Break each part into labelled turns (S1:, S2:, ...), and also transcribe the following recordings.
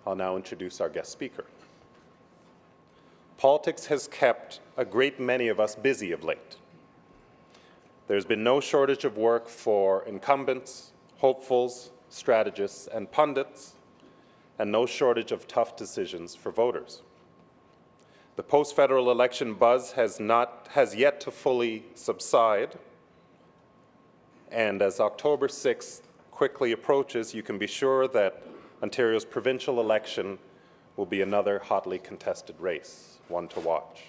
S1: I'll now introduce our guest speaker. Politics has kept a great many of us busy of late. There's been no shortage of work for incumbents, hopefuls, strategists, and pundits, and no shortage of tough decisions for voters. The post-federal election buzz has yet to fully subside, and as October 6th quickly approaches, you can be sure that Ontario's provincial election will be another hotly contested race, one to watch.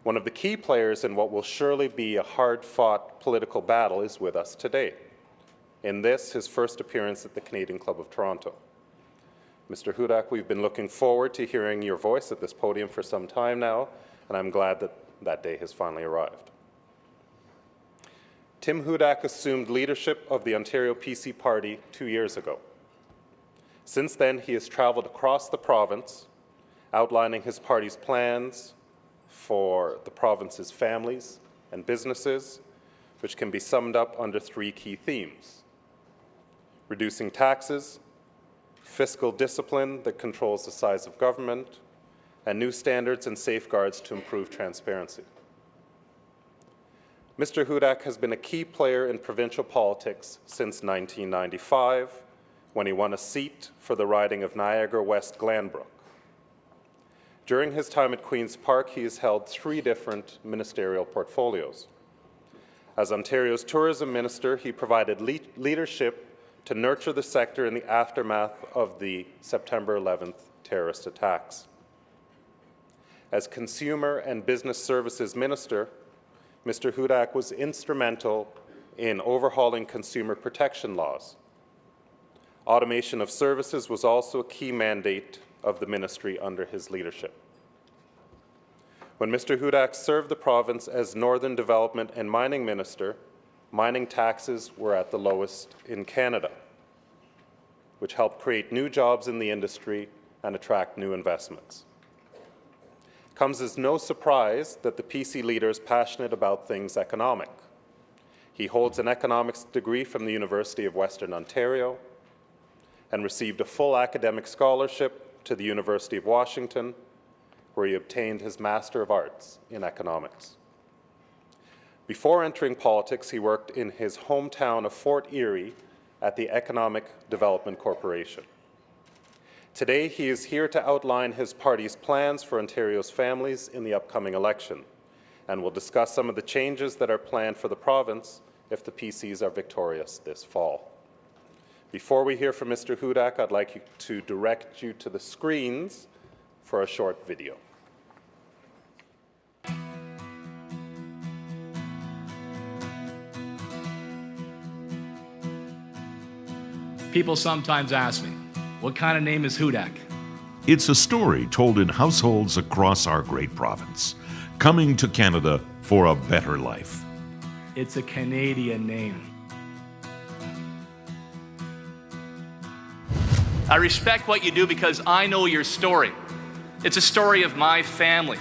S1: One of the key players in what will surely be a hard-fought political battle is with us today. In this, his first appearance at the Canadian Club of Toronto. Mr. Hudak, we've been looking forward to hearing your voice at this podium for some time now, and I'm glad that that day has finally arrived. Tim Hudak assumed leadership of the Ontario PC Party 2 years ago. Since then, he has traveled across the province, outlining his party's plans for the province's families and businesses, which can be summed up under 3 key themes: reducing taxes, fiscal discipline that controls the size of government, and new standards and safeguards to improve transparency. Mr. Hudak has been a key player in provincial politics since 1995, when he won a seat for the riding of Niagara West Glanbrook. During his time at Queen's Park, he has held 3 different ministerial portfolios. As Ontario's tourism minister, he provided leadership to nurture the sector in the aftermath of the September 11th terrorist attacks. As Consumer and Business Services Minister, Mr. Hudak was instrumental in overhauling consumer protection laws. Automation of services was also a key mandate of the ministry under his leadership. When Mr. Hudak served the province as Northern Development and Mining Minister, mining taxes were at the lowest in Canada, which helped create new jobs in the industry and attract new investments. It comes as no surprise that the PC leader is passionate about things economic. He holds an economics degree from the University of Western Ontario and received a full academic scholarship to the University of Washington, where he obtained his Master of Arts in economics. Before entering politics, he worked in his hometown of Fort Erie at the Economic Development Corporation. Today, he is here to outline his party's plans for Ontario's families in the upcoming election, and will discuss some of the changes that are planned for the province if the PCs are victorious this fall. Before we hear from Mr. Hudak, I'd like to direct you to the screens for a short video.
S2: People sometimes ask me, what kind of name is Hudak?
S3: It's a story told in households across our great province, coming to Canada for a better life.
S2: It's a Canadian name. I respect what you do because I know your story. It's a story of my family,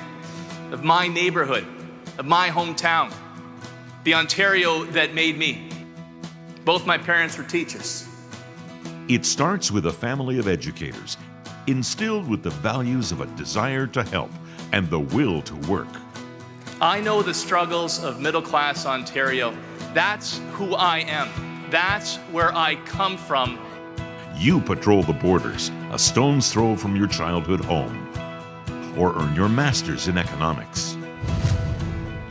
S2: of my neighborhood, of my hometown, the Ontario that made me. Both my parents were teachers.
S3: It starts with a family of educators, instilled with the values of a desire to help and the will to work.
S2: I know the struggles of middle-class Ontario. That's who I am. That's where I come from.
S3: You patrol the borders, a stone's throw from your childhood home, or earn your master's in economics.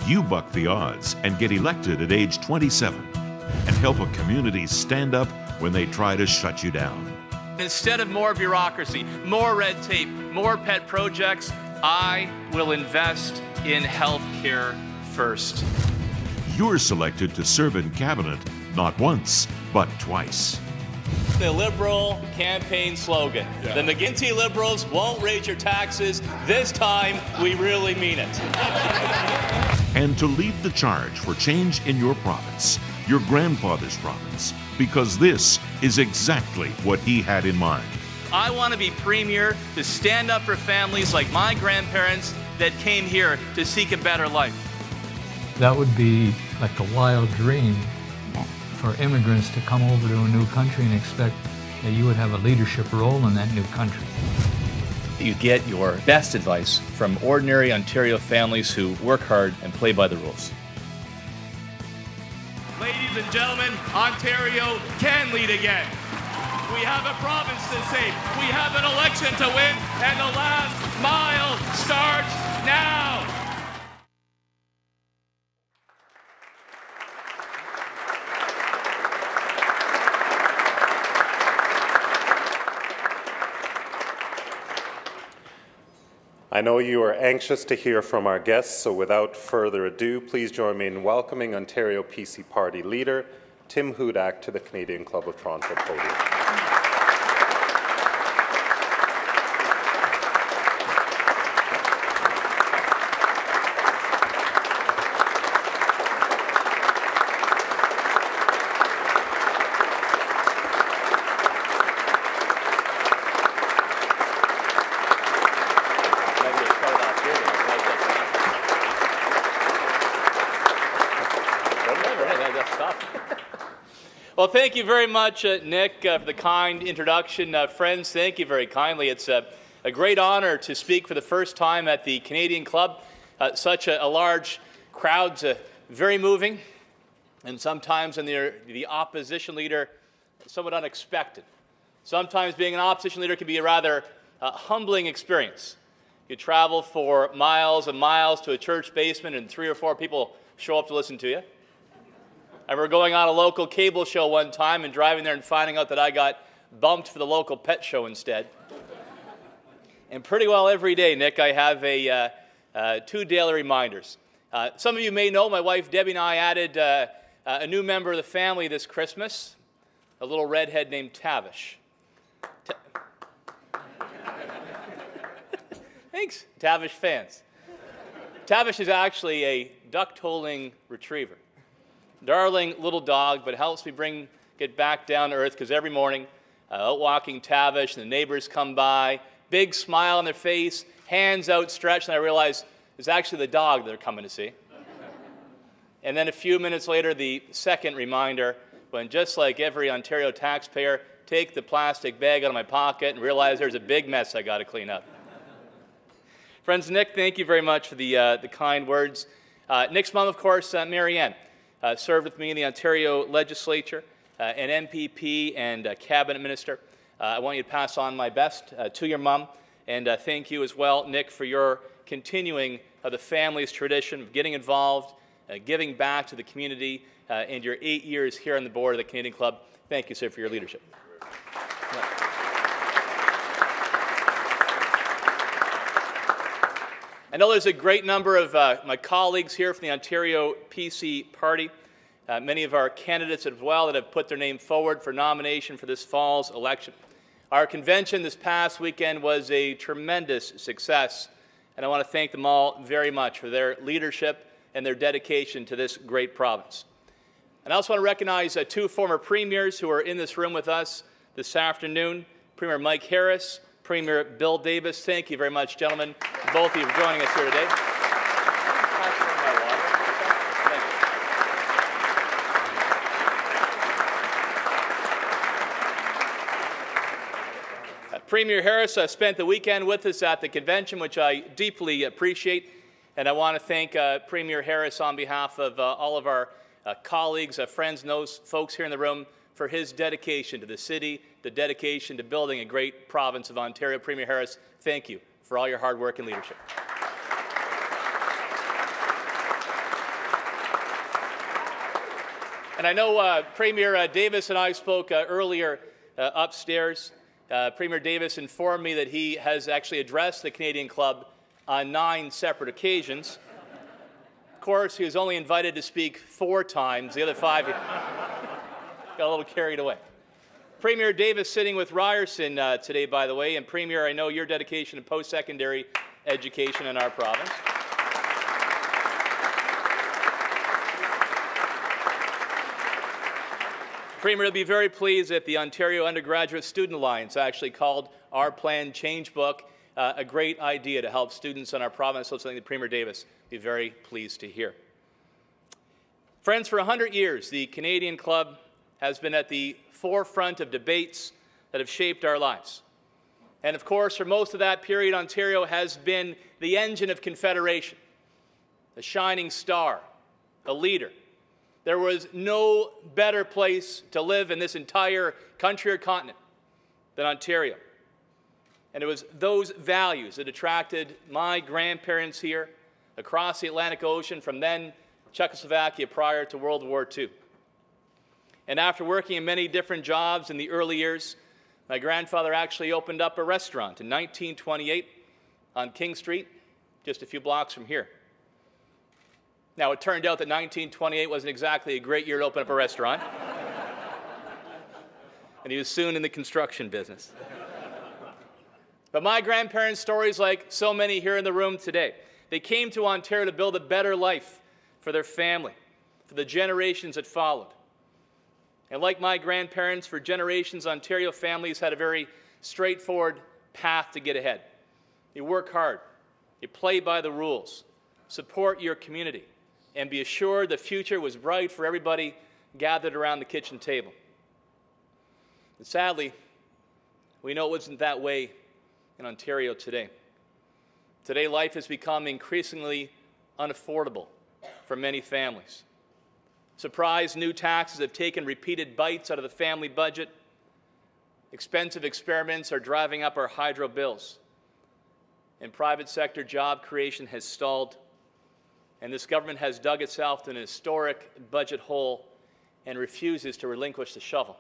S3: You buck the odds and get elected at age 27 and help a community stand up when they try to shut you down.
S2: Instead of more bureaucracy, more red tape, more pet projects, I will invest in health care first.
S3: You're selected to serve in cabinet not once, but twice.
S2: The Liberal campaign slogan. Yeah. The McGuinty Liberals won't raise your taxes. This time, we really mean it.
S3: And to lead the charge for change in your province, your grandfather's province, because this is exactly what he had in mind.
S2: I want to be premier to stand up for families like my grandparents that came here to seek a better life.
S4: That would be like a wild dream for immigrants to come over to a new country and expect that you would have a leadership role in that new country.
S2: You get your best advice from ordinary Ontario families who work hard and play by the rules. Ladies and gentlemen, Ontario can lead again. We have a province to save. We have an election to win, and the last mile starts now.
S1: I know you are anxious to hear from our guests, so without further ado, please join me in welcoming Ontario PC Party leader Tim Hudak to the Canadian Club of Toronto podium.
S2: Well, thank you very much, Nick, for the kind introduction. Friends, thank you very kindly. It's a great honor to speak for the first time at the Canadian Club. Such a large crowd's very moving, and sometimes when the opposition leader, somewhat unexpected. Sometimes being an opposition leader can be a rather humbling experience. You travel for miles and miles to a church basement, and 3 or 4 people show up to listen to you. I remember going on a local cable show one time and driving there and finding out that I got bumped for the local pet show instead. And pretty well every day, Nick, I have 2 daily reminders. Some of you may know my wife Debbie and I added a new member of the family this Christmas, a little redhead named Tavish. Thanks, Tavish fans. Tavish is actually a duck-toling retriever. Darling little dog, but helps me get back down to earth, because every morning, out walking Tavish, and the neighbors come by, big smile on their face, hands outstretched, and I realize it's actually the dog they're coming to see. And then a few minutes later, the second reminder, when just like every Ontario taxpayer, take the plastic bag out of my pocket and realize there's a big mess I got to clean up. Friends, Nick, thank you very much for the kind words. Nick's mom, of course, Marianne. Served with me in the Ontario Legislature, an MPP and a Cabinet Minister. I want you to pass on my best to your mom, and thank you as well, Nick, for your continuing the family's tradition of getting involved, giving back to the community, and your 8 years here on the board of the Canadian Club. Thank you, sir, for your leadership. I know there's a great number of my colleagues here from the Ontario PC Party, many of our candidates as well that have put their name forward for nomination for this fall's election. Our convention this past weekend was a tremendous success, and I want to thank them all very much for their leadership and their dedication to this great province. And I also want to recognize 2 former premiers who are in this room with us this afternoon, Premier Mike Harris, Premier Bill Davis. Thank you very much, gentlemen, both of you for joining us here today. Premier Harris spent the weekend with us at the convention, which I deeply appreciate, and I want to thank Premier Harris on behalf of all of our colleagues, friends, and those folks here in the room for his dedication to the city, the dedication to building a great province of Ontario. Premier Harris, thank you for all your hard work and leadership. And I know Premier Davis and I spoke earlier upstairs. Premier Davis informed me that he has actually addressed the Canadian Club on 9 separate occasions. Of course, he was only invited to speak 4 times. The other 5 got a little carried away. Premier Davis sitting with Ryerson today, by the way, and Premier, I know your dedication to post-secondary education in our province. Premier will be very pleased that the Ontario Undergraduate Student Alliance actually called our plan Change Book a great idea to help students in our province, so something that Premier Davis will be very pleased to hear. Friends, for 100 years, the Canadian Club has been at the forefront of debates that have shaped our lives. And of course, for most of that period, Ontario has been the engine of Confederation, a shining star, a leader. There was no better place to live in this entire country or continent than Ontario. And it was those values that attracted my grandparents here across the Atlantic Ocean from then Czechoslovakia prior to World War II. And after working in many different jobs in the early years, my grandfather actually opened up a restaurant in 1928 on King Street, just a few blocks from here. Now, it turned out that 1928 wasn't exactly a great year to open up a restaurant. And he was soon in the construction business. But my grandparents' stories, like so many here in the room today, they came to Ontario to build a better life for their family, for the generations that followed. And like my grandparents, for generations, Ontario families had a very straightforward path to get ahead. You work hard, you play by the rules, support your community, and be assured the future was bright for everybody gathered around the kitchen table. And sadly, we know it wasn't that way in Ontario today. Today, life has become increasingly unaffordable for many families. Surprise new taxes have taken repeated bites out of the family budget. Expensive experiments are driving up our hydro bills. And private sector job creation has stalled. And this government has dug itself in an historic budget hole and refuses to relinquish the shovel.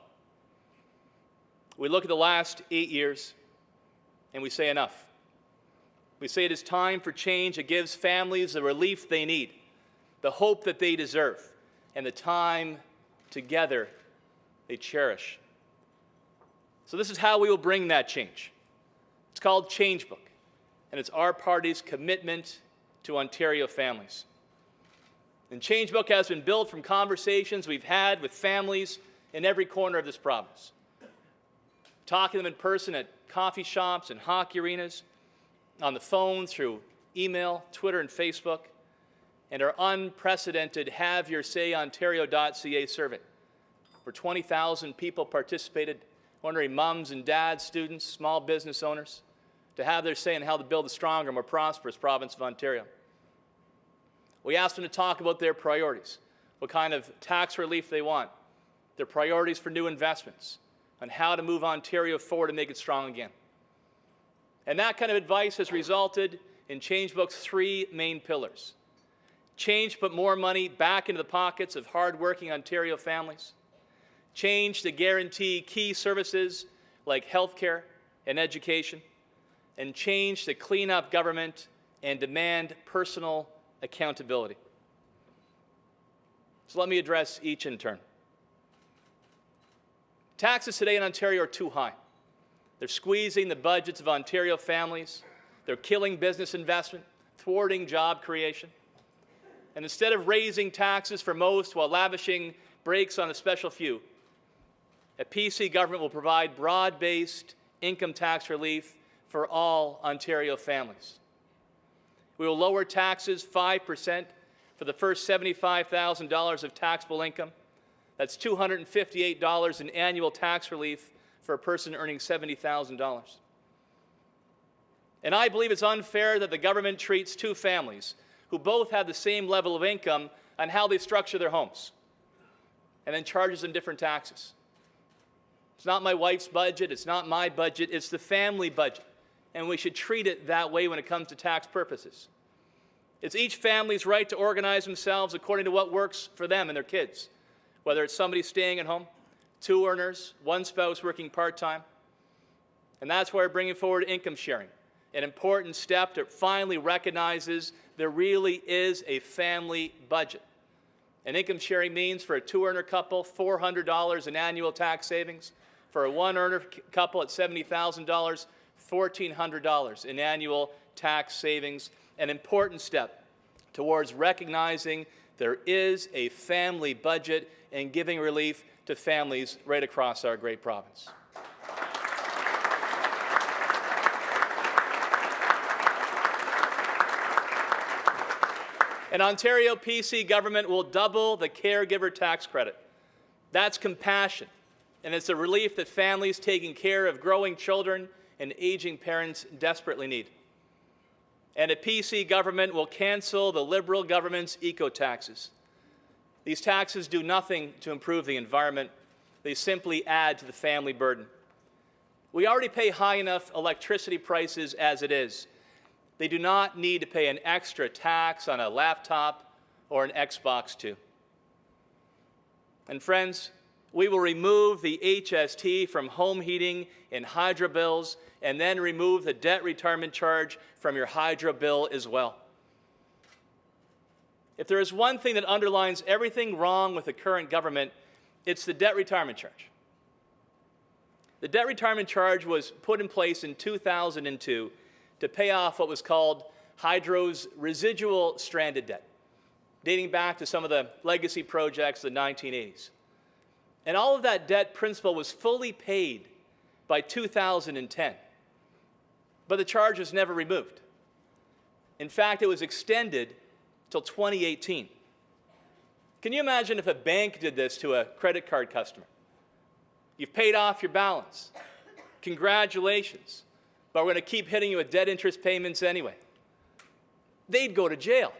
S2: We look at the last 8 years and we say enough. We say it is time for change. It gives families the relief they need, the hope that they deserve, and the time together they cherish. So this is how we will bring that change. It's called Changebook, and it's our party's commitment to Ontario families. And Changebook has been built from conversations we've had with families in every corner of this province. Talking to them in person at coffee shops and hockey arenas, on the phone, through email, Twitter, and Facebook, and our unprecedented HaveYourSayOntario.ca survey, where 20,000 people participated, wondering mums and dads, students, small business owners, to have their say in how to build a stronger, more prosperous province of Ontario. We asked them to talk about their priorities, what kind of tax relief they want, their priorities for new investments, on how to move Ontario forward and make it strong again. And that kind of advice has resulted in Changebook's 3 main pillars. Change to put more money back into the pockets of hardworking Ontario families. Change to guarantee key services like healthcare and education. And change to clean up government and demand personal accountability. So let me address each in turn. Taxes today in Ontario are too high. They're squeezing the budgets of Ontario families. They're killing business investment, thwarting job creation. And instead of raising taxes for most while lavishing breaks on a special few, a PC government will provide broad-based income tax relief for all Ontario families. We will lower taxes 5% for the first $75,000 of taxable income. That's $258 in annual tax relief for a person earning $70,000. And I believe it's unfair that the government treats 2 families who both have the same level of income on how they structure their homes, and then charges them different taxes. It's not my wife's budget, it's not my budget, it's the family budget, and we should treat it that way when it comes to tax purposes. It's each family's right to organize themselves according to what works for them and their kids, whether it's somebody staying at home, 2 earners, 1 spouse working part-time. And that's why we're bringing forward income sharing, an important step that finally recognizes there really is a family budget. And income sharing means for a 2-earner couple, $400 in annual tax savings. For a 1-earner couple at $70,000, $1,400 in annual tax savings. An important step towards recognizing there is a family budget and giving relief to families right across our great province. An Ontario PC government will double the caregiver tax credit. That's compassion And it's a relief that families taking care of growing children and aging parents desperately need. And a PC government will cancel the Liberal government's eco-taxes. These taxes do nothing to improve the environment. They simply add to the family burden. We already pay high enough electricity prices as it is. They do not need to pay an extra tax on a laptop or an Xbox 2. And friends, we will remove the HST from home heating and hydro bills, and then remove the debt retirement charge from your hydro bill as well. If there is one thing that underlines everything wrong with the current government, it's the debt retirement charge. The debt retirement charge was put in place in 2002 to pay off what was called hydro's residual stranded debt, dating back to some of the legacy projects of the 1980s. And all of that debt principal was fully paid by 2010. But the charge was never removed. In fact, it was extended till 2018. Can you imagine if a bank did this to a credit card customer? You've paid off your balance. Congratulations. But we're going to keep hitting you with debt interest payments anyway. They'd go to jail.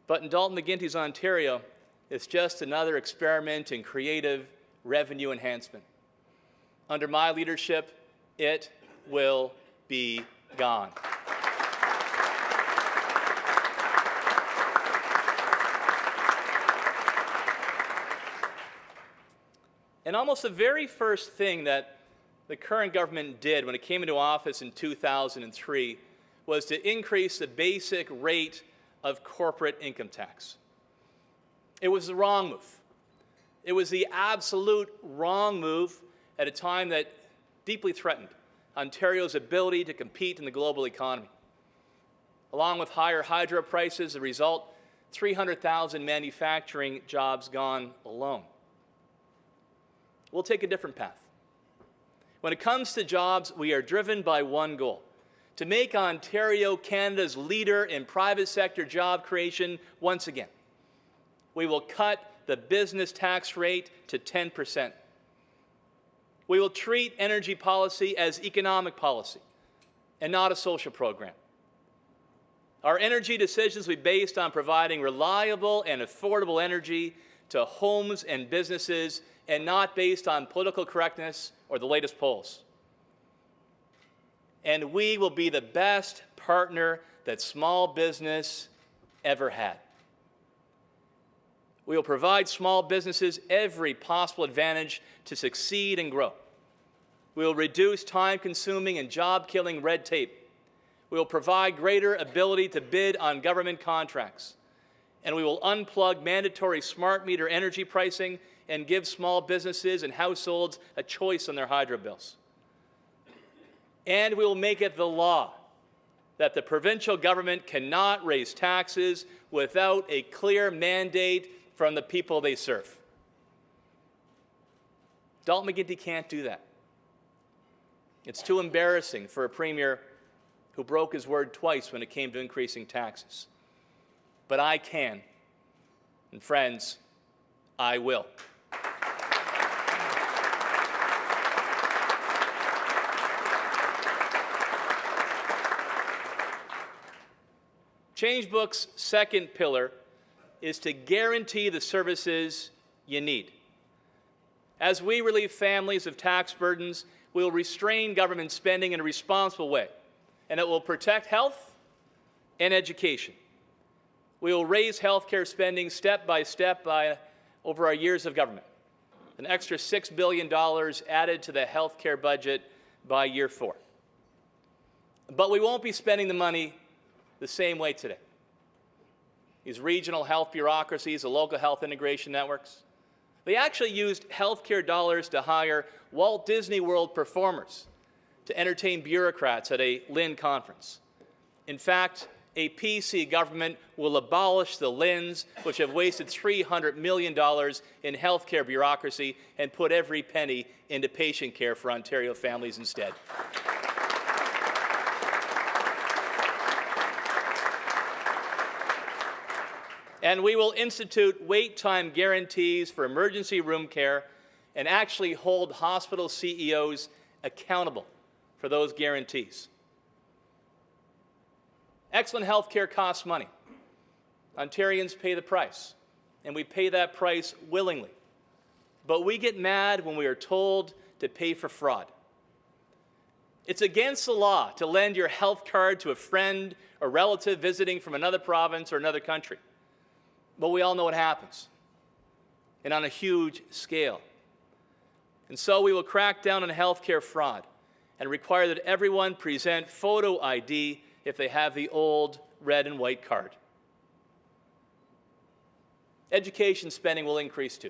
S2: But in Dalton McGuinty's Ontario, it's just another experiment in creative revenue enhancement. Under my leadership, it will be gone. And almost the very first thing that the current government did when it came into office in 2003 was to increase the basic rate of corporate income tax. It was the wrong move. It was the absolute wrong move at a time that deeply threatened Ontario's ability to compete in the global economy. Along with higher hydro prices, the result, 300,000 manufacturing jobs gone alone. We'll take a different path. When it comes to jobs, we are driven by one goal: to make Ontario Canada's leader in private sector job creation once again. We will cut the business tax rate to 10%. We will treat energy policy as economic policy and not a social program. Our energy decisions will be based on providing reliable and affordable energy to homes and businesses, and not based on political correctness or the latest polls. And we will be the best partner that small business ever had. We will provide small businesses every possible advantage to succeed and grow. We will reduce time-consuming and job-killing red tape. We will provide greater ability to bid on government contracts. And we will unplug mandatory smart meter energy pricing and give small businesses and households a choice on their hydro bills. And we will make it the law that the provincial government cannot raise taxes without a clear mandate from the people they serve. Dalton McGuinty can't do that. It's too embarrassing for a premier who broke his word twice when it came to increasing taxes. But I can. And friends, I will. Changebook's second pillar is to guarantee the services you need. As we relieve families of tax burdens, we will restrain government spending in a responsible way, and it will protect health and education. We will raise health care spending step by step over our years of government. An extra $6 billion added to the health care budget by year 4. But we won't be spending the money the same way today. These regional health bureaucracies, the local health integration networks, they actually used healthcare dollars to hire Walt Disney World performers to entertain bureaucrats at a LIN conference. In fact, a PC government will abolish the LINs, which have wasted $300 million in healthcare bureaucracy, and put every penny into patient care for Ontario families instead. And we will institute wait time guarantees for emergency room care and actually hold hospital CEOs accountable for those guarantees. Excellent health care costs money. Ontarians pay the price, and we pay that price willingly. But we get mad when we are told to pay for fraud. It's against the law to lend your health card to a friend or relative visiting from another province or another country. But we all know what happens, and on a huge scale. And so we will crack down on healthcare fraud and require that everyone present photo ID if they have the old red and white card. Education spending will increase too.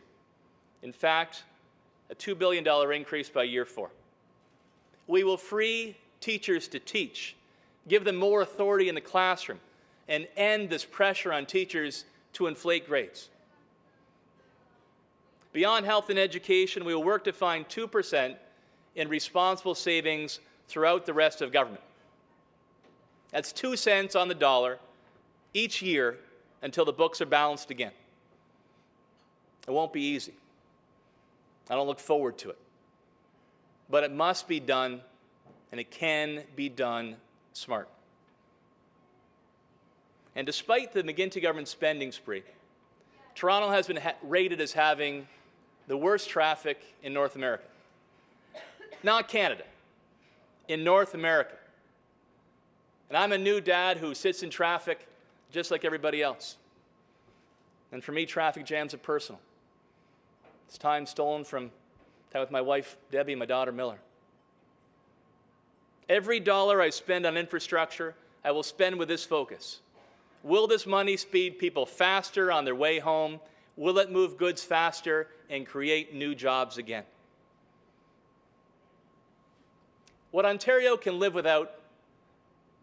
S2: In fact, a $2 billion increase by year 4. We will free teachers to teach, give them more authority in the classroom, and end this pressure on teachers to inflate grades. Beyond health and education, we will work to find 2% in responsible savings throughout the rest of government. That's 2 cents on the dollar each year until the books are balanced again. It won't be easy. I don't look forward to it. But it must be done, and it can be done smart. And despite the McGuinty government spending spree, Toronto has been rated as having the worst traffic in North America. Not Canada, in North America. And I'm a new dad who sits in traffic just like everybody else. And for me, traffic jams are personal. It's time stolen from time with my wife, Debbie, and my daughter, Miller. Every dollar I spend on infrastructure, I will spend with this focus. Will this money speed people faster on their way home? Will it move goods faster and create new jobs again? What Ontario can live without,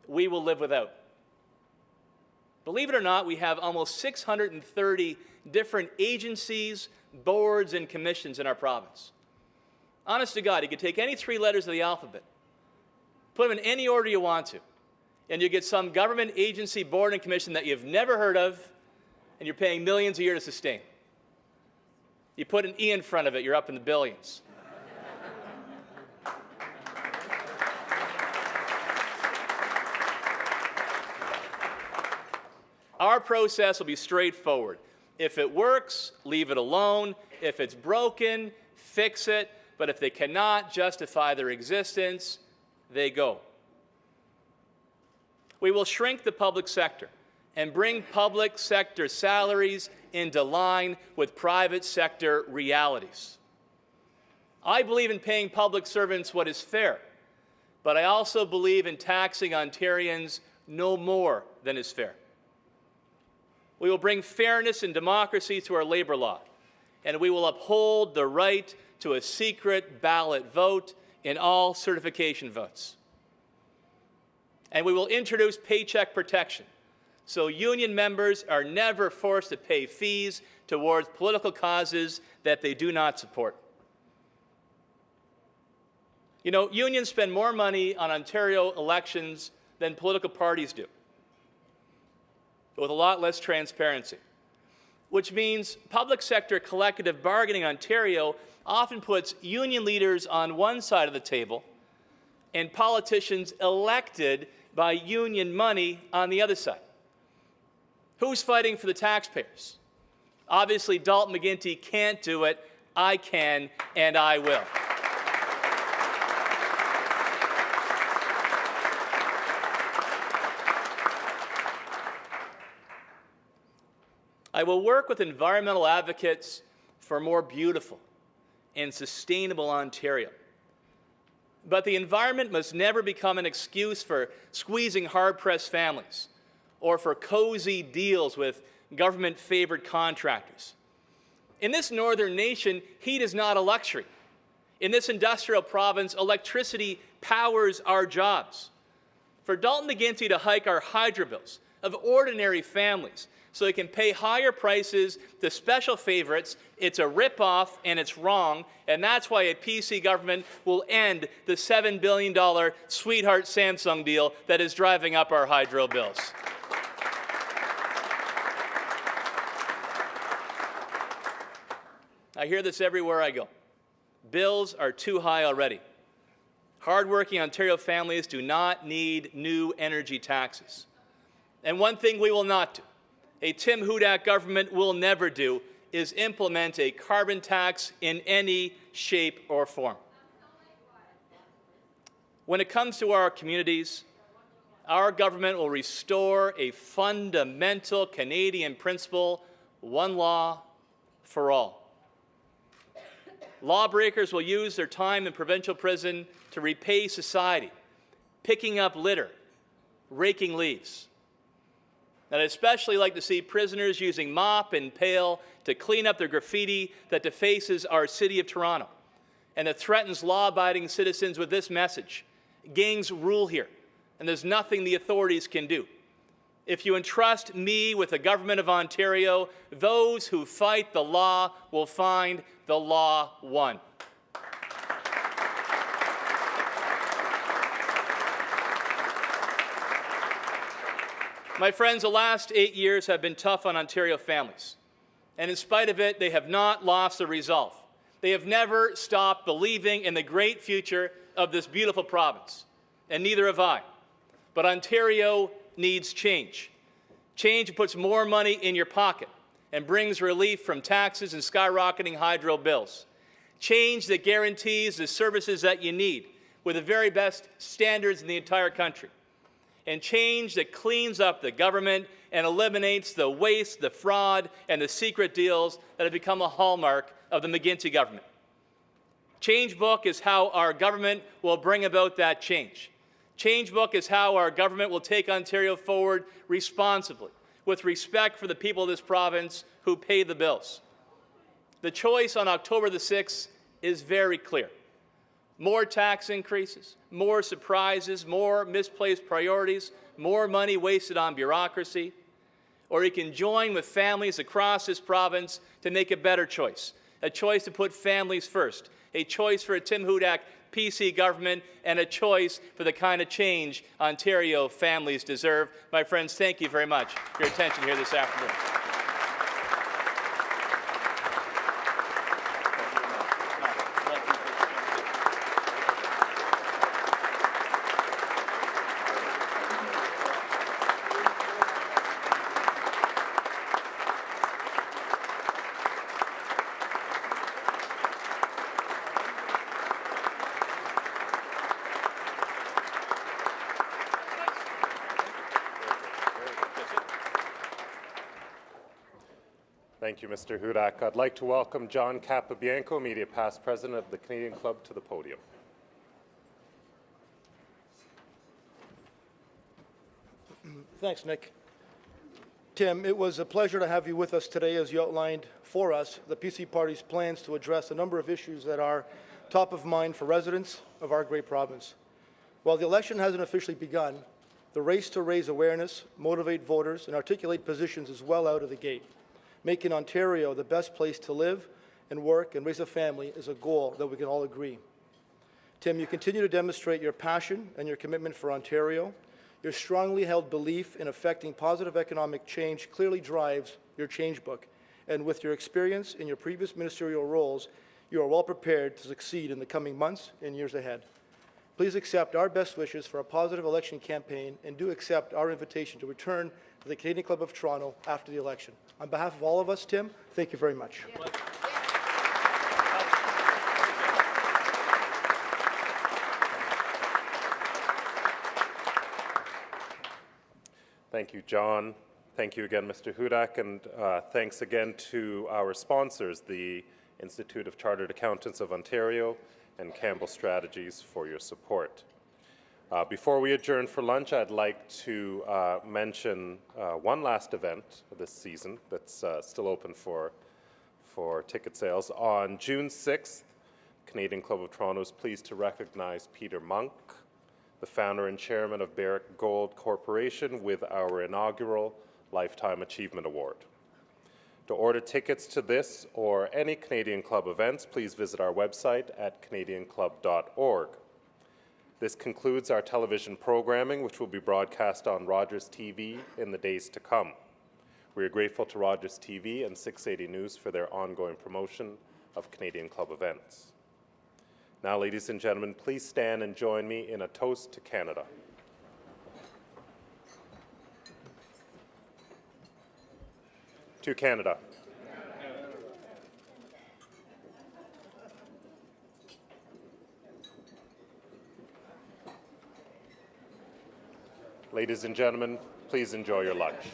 S2: we will live without. Believe it or not, we have almost 630 different agencies, boards, and commissions in our province. Honest to God, you could take any 3 letters of the alphabet, put them in any order you want to, and you get some government agency, board, and commission that you've never heard of, and you're paying millions a year to sustain. You put an E in front of it, you're up in the billions. Our process will be straightforward. If it works, leave it alone. If it's broken, fix it. But if they cannot justify their existence, they go. We will shrink the public sector and bring public sector salaries into line with private sector realities. I believe in paying public servants what is fair, but I also believe in taxing Ontarians no more than is fair. We will bring fairness and democracy to our labor law, and we will uphold the right to a secret ballot vote in all certification votes. And we will introduce paycheck protection, so union members are never forced to pay fees towards political causes that they do not support. You know, unions spend more money on Ontario elections than political parties do, with a lot less transparency, which means public sector collective bargaining in Ontario often puts union leaders on one side of the table and politicians elected by union money on the other side. Who's fighting for the taxpayers? Obviously, Dalton McGuinty can't do it. I can, and I will. I will work with environmental advocates for a more beautiful and sustainable Ontario. But the environment must never become an excuse for squeezing hard-pressed families or for cozy deals with government-favored contractors. In this northern nation, heat is not a luxury. In this industrial province, electricity powers our jobs. For Dalton McGuinty to hike our hydro bills of ordinary families so they can pay higher prices to special favorites, it's a rip-off and it's wrong, and that's why a PC government will end the $7 billion sweetheart Samsung deal that is driving up our hydro bills. I hear this everywhere I go. Bills are too high already. Hardworking Ontario families do not need new energy taxes. And one thing we will not do, a Tim Hudak government will never do, is implement a carbon tax in any shape or form. When it comes to our communities, our government will restore a fundamental Canadian principle, one law for all. Lawbreakers will use their time in provincial prison to repay society, picking up litter, raking leaves. And I'd especially like to see prisoners using mop and pail to clean up their graffiti that defaces our city of Toronto and that threatens law-abiding citizens with this message: gangs rule here, and there's nothing the authorities can do. If you entrust me with the government of Ontario, those who fight the law will find the law won. My friends, the last 8 years have been tough on Ontario families. And in spite of it, they have not lost their resolve. They have never stopped believing in the great future of this beautiful province. And neither have I. But Ontario needs change. Change puts more money in your pocket and brings relief from taxes and skyrocketing hydro bills. Change that guarantees the services that you need with the very best standards in the entire country. And change that cleans up the government and eliminates the waste, the fraud, and the secret deals that have become a hallmark of the McGuinty government. Change Book is how our government will bring about that change. Change Book is how our government will take Ontario forward responsibly, with respect for the people of this province who pay the bills. The choice on October the 6th is very clear. More tax increases, more surprises, more misplaced priorities, more money wasted on bureaucracy. Or you can join with families across this province to make a better choice, a choice to put families first, a choice for a Tim Hudak PC government, and a choice for the kind of change Ontario families deserve. My friends, thank you very much for your attention here this afternoon.
S1: Thank you, Mr. Hudak. I'd like to welcome John Capobianco, Immediate Past President of the Canadian Club, to the podium.
S5: Thanks, Nick. Tim, it was a pleasure to have you with us today as you outlined for us the PC Party's plans to address a number of issues that are top of mind for residents of our great province. While the election hasn't officially begun, the race to raise awareness, motivate voters, and articulate positions is well out of the gate. Making Ontario the best place to live and work and raise a family is a goal that we can all agree. Tim, you continue to demonstrate your passion and your commitment for Ontario. Your strongly held belief in affecting positive economic change clearly drives your Change Book. And with your experience in your previous ministerial roles, you are well prepared to succeed in the coming months and years ahead. Please accept our best wishes for a positive election campaign, and do accept our invitation to return to the Canadian Club of Toronto after the election. On behalf of all of us, Tim, thank you very much. Yeah.
S1: Thank you, John. Thank you again, Mr. Hudak, and thanks again to our sponsors, the Institute of Chartered Accountants of Ontario and Campbell Strategies, for your support. Before we adjourn for lunch, I'd like to mention one last event this season that's still open for ticket sales. On June 6th, Canadian Club of Toronto is pleased to recognize Peter Monk, the founder and chairman of Barrick Gold Corporation, with our inaugural Lifetime Achievement Award. To order tickets to this or any Canadian Club events, please visit our website at canadianclub.org. This concludes our television programming, which will be broadcast on Rogers TV in the days to come. We are grateful to Rogers TV and 680 News for their ongoing promotion of Canadian Club events. Now, ladies and gentlemen, please stand and join me in a toast to Canada. To Canada. Ladies and gentlemen, please enjoy your lunch.